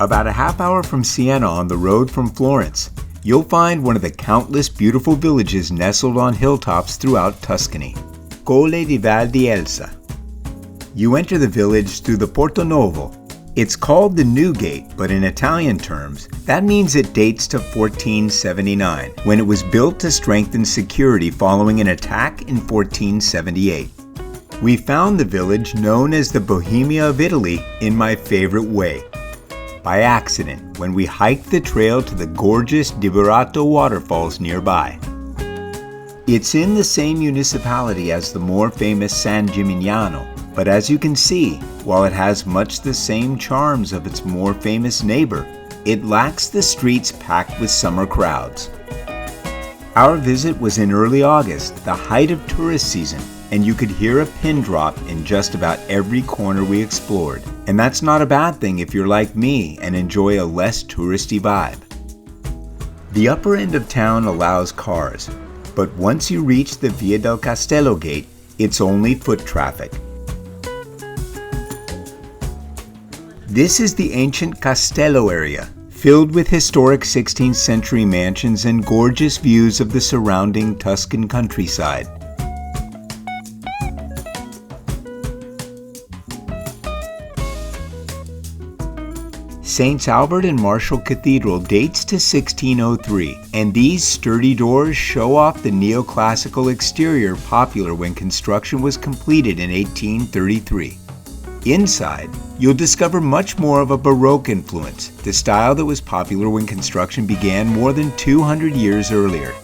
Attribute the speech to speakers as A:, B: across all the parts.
A: About a half hour from Siena on the road from Florence, you'll find one of the countless beautiful villages nestled on hilltops throughout Tuscany, Colle Di Val di Elsa. You enter the village through the Porto Novo. It's called the New Gate, but in Italian terms, that means it dates to 1479, when it was built to strengthen security following an attack in 1478. We found the village known as the Bohemia of Italy in my favorite way. By accident, when we hiked the trail to the gorgeous Diborrato Waterfalls nearby. It's in the same municipality as the more famous San Gimignano, but as you can see, while it has much the same charms of its more famous neighbor, it lacks the streets packed with summer crowds. Our visit was in early August, the height of tourist season, and you could hear a pin drop in just about every corner we explored. And that's not a bad thing if you're like me and enjoy a less touristy vibe. The upper end of town allows cars, but once you reach the Via del Castello gate, it's only foot traffic. This is the ancient Castello area, filled with historic 16th century mansions and gorgeous views of the surrounding Tuscan countryside. St. Albert and Marshall Cathedral dates to 1603, and these sturdy doors show off the neoclassical exterior popular when construction was completed in 1833. Inside, you'll discover much more of a Baroque influence, the style that was popular when construction began more than 200 years earlier.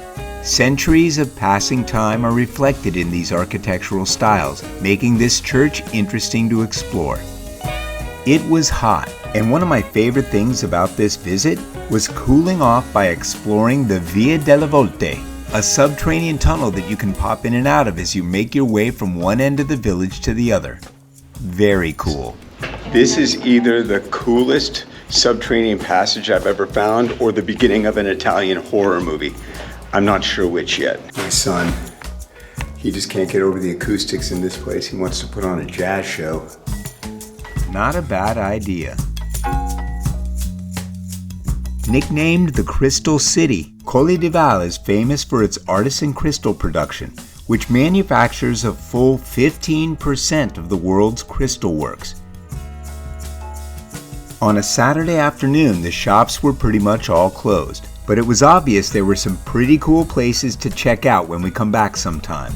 A: Centuries of passing time are reflected in these architectural styles, making this church interesting to explore. It was hot, and one of my favorite things about this visit was cooling off by exploring the Via delle Volte, a subterranean tunnel that you can pop in and out of as you make your way from one end of the village to the other. Very cool. This is either the coolest subterranean passage I've ever found or the beginning of an Italian horror movie. I'm not sure which yet. My son, he just can't get over the acoustics in this place. He wants to put on a jazz show. Not a bad idea. Nicknamed the Crystal City, Colle Di Val is famous for its artisan crystal production, which manufactures a full 15% of the world's crystal works. On a Saturday afternoon, the shops were pretty much all closed, but it was obvious there were some pretty cool places to check out when we come back sometime.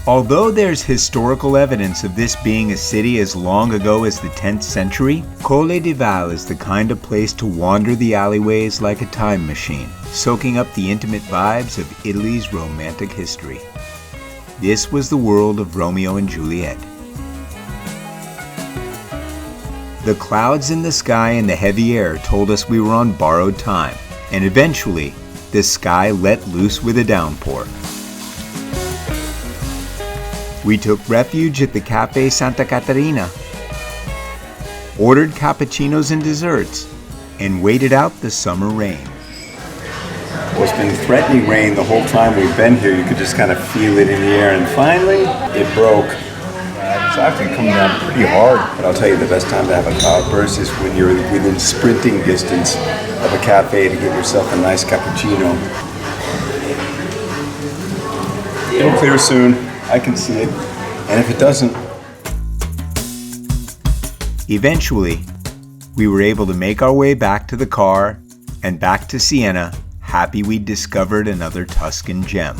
A: Although there's historical evidence of this being a city as long ago as the 10th century, Colle Di Val is the kind of place to wander the alleyways like a time machine, soaking up the intimate vibes of Italy's romantic history. This was the world of Romeo and Juliet. The clouds in the sky and the heavy air told us we were on borrowed time, and eventually, the sky let loose with a downpour. We took refuge at the Cafe Santa Caterina, ordered cappuccinos and desserts, and waited out the summer rain. Well, it's been threatening rain the whole time we've been here. You could just kind of feel it in the air, and finally, it broke. It's actually coming down pretty hard, but I'll tell you the best time to have a cloudburst is when you're within sprinting distance of a cafe to get yourself a nice cappuccino. It'll clear soon. I can see it, and if it doesn't... Eventually, we were able to make our way back to the car and back to Siena, happy we'd discovered another Tuscan gem.